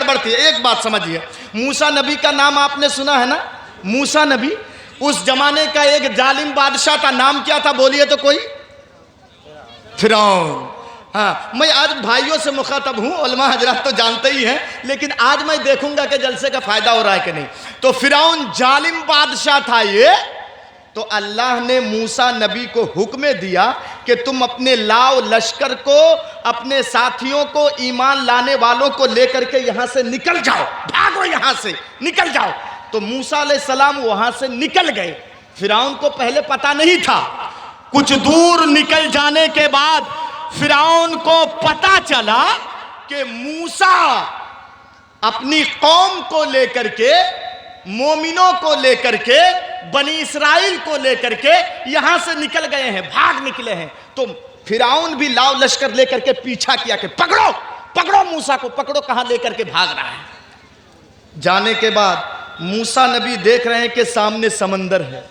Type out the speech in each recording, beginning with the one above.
गड़बड़ थी। एक बात समझिए, मूसा नबी का नाम आपने सुना है ना? मूसा नबी उस जमाने का एक जालिम बादशाह था, नाम क्या था बोलिए तो कोई? फिरौन। हाँ, मैं आज भाइयों से मुखातब हूँ, उलमा हजरात तो जानते ही हैं, लेकिन आज मैं देखूंगा कि जलसे का फायदा हो रहा है कि नहीं। तो फिरौन जालिम बादशाह था ये। तो अल्लाह ने मूसा नबी को हुक्म दिया कि तुम अपने लाव लश्कर को, अपने साथियों को, ईमान लाने वालों को लेकर के यहां से निकल जाओ, भागो यहां से, निकल जाओ। तो मूसा अलैहिस्सलाम वहां से निकल गए। फिरौन को पहले पता नहीं था। कुछ दूर निकल जाने के बाद फिरौन को पता चला कि मूसा अपनी कौम को लेकर के, मोमिनों को लेकर के, बनी इसराइल को लेकर के यहां से निकल गए हैं, भाग निकले हैं। तो फिरौन भी लाव लश्कर लेकर के पीछा किया कि पकड़ो पकड़ो मूसा को, पकड़ो, कहां लेकर के भाग रहा है। जाने के बाद मूसा नबी देख रहे हैं कि सामने समंदर है।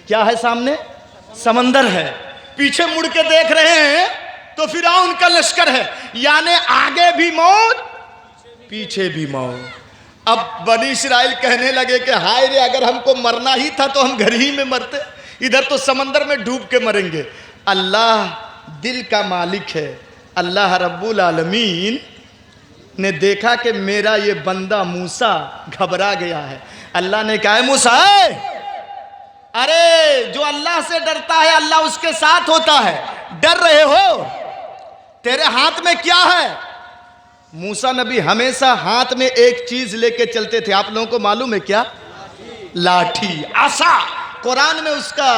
क्या है सामने? समंदर है। पीछे मुड़ के देख रहे हैं तो फिरौन का लश्कर है, यानी आगे भी मौत, पीछे भी मौत। अब बनी इस्राइल कहने लगे कि हाय रे, अगर हमको मरना ही था तो हम घर ही में मरते, इधर तो समंदर में डूब के मरेंगे। अल्लाह दिल का मालिक है। अल्लाह रब्बुल आलमीन ने देखा कि मेरा ये बंदा मूसा घबरा गया है। अल्लाह ने कहा, मूसा, अरे जो अल्लाह से डरता है अल्लाह उसके साथ होता है, डर रहे हो? तेरे हाथ में क्या है? मूसा नबी हमेशा हाथ में एक चीज लेके चलते थे, आप लोगों को मालूम है क्या? लाठी, आसा। कुरान में उसका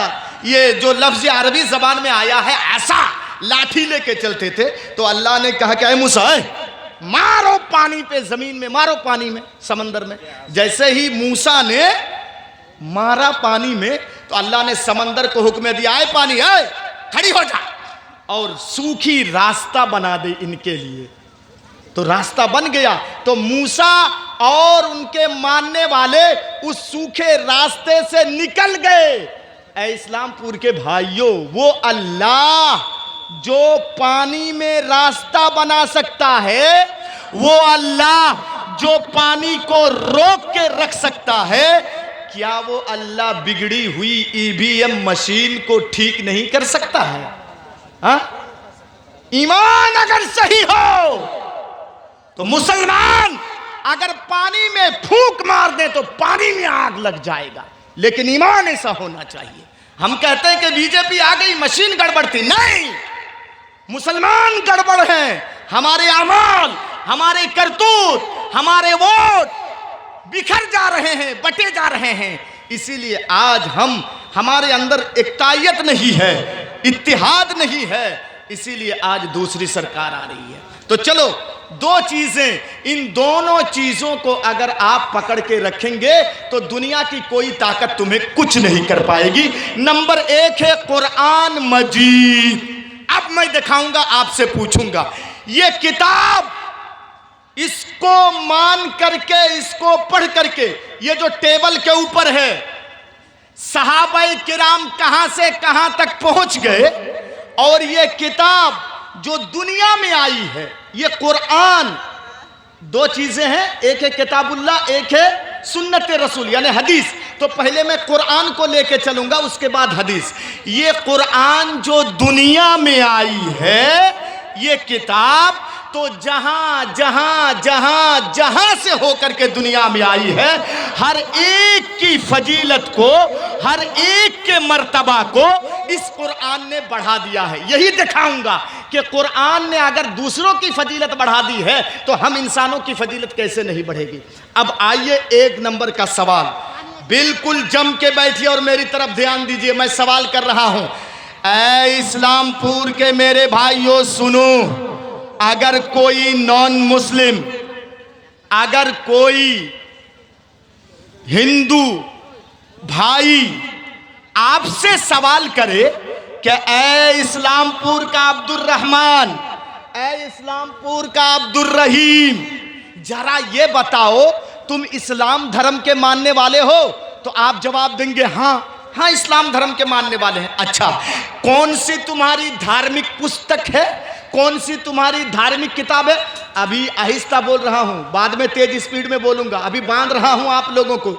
ये जो लफ्ज अरबी जबान में आया है आसा, लाठी लेके चलते थे। तो अल्लाह ने कहा क्या है, मूसा मारो पानी पे, जमीन में मारो, पानी में, समंदर में। जैसे ही मूसा ने मारा पानी में तो अल्लाह ने समंदर को हुक्म दिया, आए पानी, आए, खड़ी हो जा, और सूखी रास्ता बना दे इनके लिए। तो रास्ता बन गया। तो मूसा और उनके मानने वाले उस सूखे रास्ते से निकल गए। ऐ इस्लामपुर के भाइयों, वो अल्लाह जो पानी में रास्ता बना सकता है, वो अल्लाह जो पानी को रोक के रख सकता है, क्या वो अल्लाह बिगड़ी हुई ईवीएम मशीन को ठीक नहीं कर सकता है? हा? ईमान अगर सही हो तो मुसलमान अगर पानी में फूंक मार दे तो पानी में आग लग जाएगा, लेकिन ईमान ऐसा होना चाहिए। हम कहते हैं कि बीजेपी आ गई, मशीन गड़बड़ थी, नहीं, मुसलमान गड़बड़ हैं। हमारे अमाल, हमारे करतूत, हमारे वोट बिखर जा रहे हैं, बटे जा रहे हैं। इसीलिए आज हमारे अंदर एकतायत नहीं है, इत्तिहाद नहीं है, इसीलिए आज दूसरी सरकार आ रही है। तो चलो, दो चीजें, इन दोनों चीजों को अगर आप पकड़ के रखेंगे तो दुनिया की कोई ताकत तुम्हें कुछ नहीं कर पाएगी। नंबर एक है कुरान मजीद। अब मैं दिखाऊंगा, आपसे पूछूंगा, ये किताब, इसको मान करके, इसको पढ़ करके, ये जो टेबल के ऊपर है, सहाबाए किराम कहां से कहां तक पहुंच गए, और ये किताब जो दुनिया में आई है, ये कुरान, दो चीजें हैं, एक है किताबुल्लाह, एक है सुन्नत रसूल यानी हदीस। तो पहले मैं कुरान को लेके चलूंगा, उसके बाद हदीस। ये कुरान जो दुनिया में आई है, ये किताब तो जहां जहां जहां जहां से होकर के दुनिया में आई है, हर एक की फजीलत को, हर एक के मर्तबा को इस कुरान ने बढ़ा दिया है। यही दिखाऊंगा कि कुरान ने अगर दूसरों की फजीलत बढ़ा दी है तो हम इंसानों की फजीलत कैसे नहीं बढ़ेगी। अब आइए, एक नंबर का सवाल, बिल्कुल जम के बैठिए और मेरी तरफ ध्यान दीजिए। मैं सवाल कर रहा हूं, ऐ इस्लामपुर के मेरे भाइयों सुनो, अगर कोई नॉन मुस्लिम, अगर कोई हिंदू भाई आपसे सवाल करे कि ऐ इस्लामपुर का अब्दुल रहमान, ऐ इस्लामपुर का अब्दुल रहीम, जरा ये बताओ तुम इस्लाम धर्म के मानने वाले हो, तो आप जवाब देंगे हाँ हाँ इस्लाम धर्म के मानने वाले हैं। अच्छा, कौन सी तुम्हारी धार्मिक पुस्तक है, कौन सी तुम्हारी धार्मिक किताब है? अभी आहिस्ता बोल रहा हूं, बाद में तेज स्पीड में बोलूंगा। अभी बांध रहा हूं आप लोगों को,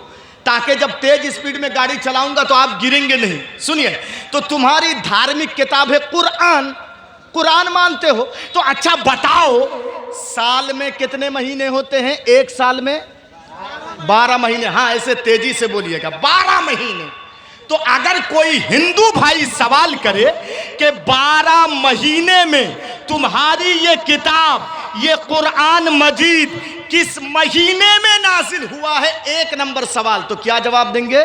ताकि जब तेज स्पीड में गाड़ी चलाऊंगा तो आप गिरेंगे नहीं। सुनिए, तो तुम्हारी धार्मिक किताब है कुरान। कुरान मानते हो तो अच्छा बताओ, साल में कितने महीने होते हैं? एक साल में 12 महीने। हाँ, ऐसे तेजी से बोलिएगा, 12 महीने। तो अगर कोई हिंदू भाई सवाल करे कि 12 महीने में तुम्हारी ये किताब, ये कुरान मजीद किस महीने में नाजिल हुआ है, एक नंबर सवाल, तो क्या जवाब देंगे?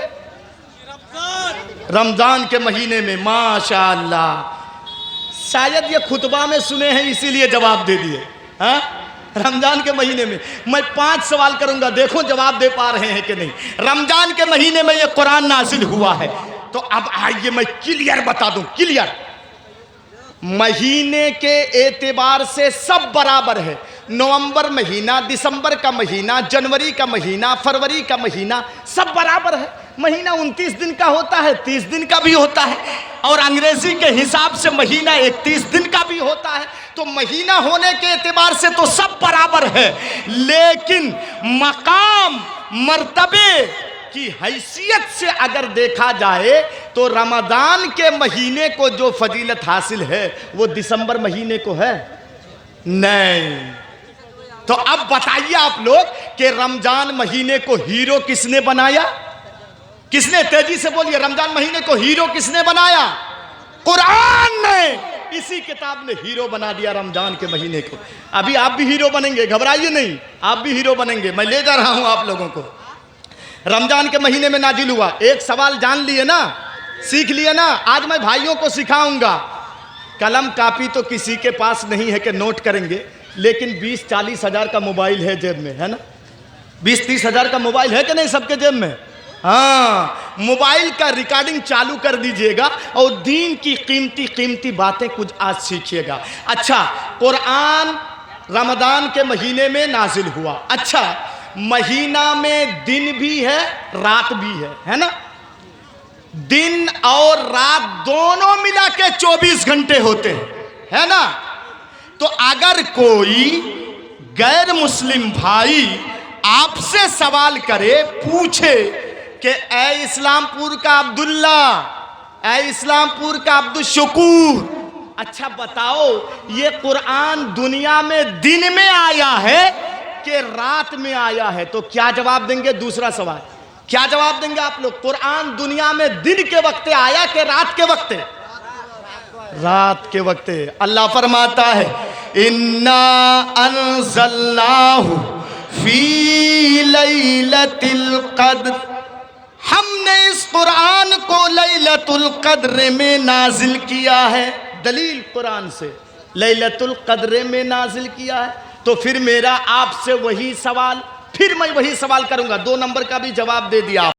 रमजान के महीने में। माशाअल्लाह, शायद ये खुतबा में सुने हैं इसीलिए जवाब दे दिए। हाँ, रमजान के महीने में। मैं 5 सवाल करूंगा, देखो जवाब दे पा रहे हैं कि नहीं। रमजान के महीने में ये कुरान नाजिल हुआ है। तो अब आइए मैं क्लियर बता दूं, क्लियर। महीने के एतबार से सब बराबर है। नवंबर महीना, दिसंबर का महीना, जनवरी का महीना, फरवरी का महीना, सब बराबर है। महीना 29 दिन का होता है, 30 दिन का भी होता है, और अंग्रेजी के हिसाब से महीना 31 दिन का भी होता है। तो महीना होने के एतबार से तो सब बराबर है, लेकिन मकाम मर्तबे की हैसियत से अगर देखा जाए तो रमजान के महीने को जो फजीलत हासिल है वो दिसंबर महीने को है नहीं। तो अब बताइए आप लोग कि रमजान महीने को हीरो किसने बनाया? किसने? तेजी से बोलिए, रमजान महीने को हीरो किसने बनाया? कुरान ने। इसी किताब ने हीरो बना दिया रमजान के महीने को। अभी आप भी हीरो बनेंगे, घबराइए नहीं, आप भी हीरो बनेंगे। मैं ले जा रहा हूं आप लोगों को। रमजान के महीने में नाजिल हुआ। एक सवाल जान लिए ना, सीख लिए ना। आज मैं भाइयों को सिखाऊंगा। कलम कापी तो किसी के पास नहीं है कि नोट करेंगे, लेकिन 20-40 हजार का मोबाइल है जेब में, है ना? 20-30 हजार का मोबाइल है कि नहीं सबके जेब में? हाँ, मोबाइल का रिकॉर्डिंग चालू कर दीजिएगा और दीन की कीमती कीमती बातें कुछ आज सीखिएगा। अच्छा, कुरान रमजान के महीने में नाजिल हुआ। अच्छा, महीना में दिन भी है, रात भी है ना? दिन और रात दोनों मिला के 24 घंटे होते हैं, है ना? तो अगर कोई गैर मुस्लिम भाई आपसे सवाल करे, पूछे कि ऐ इस्लामपुर का अब्दुल्ला, ऐ इस्लामपुर का अब्दुल शकूर, अच्छा बताओ ये कुरान दुनिया में दिन में आया है कि रात में आया है? तो क्या जवाब देंगे? दूसरा सवाल, क्या जवाब देंगे आप लोग? कुरान दुनिया में दिन के वक्त आया कि रात के वक्त? रात के वक्त। अल्लाह फरमाता है, इन्ना अनज़लनाहु फी लैलतिल क़द्र, हमने इस कुरान को लैलतुल क़द्र में नाजिल किया है। दलील कुरान से, लैलतुल क़द्र में नाजिल किया है। तो फिर मेरा आपसे वही सवाल, फिर मैं वही सवाल करूंगा। 2 नंबर का भी जवाब दे दिया।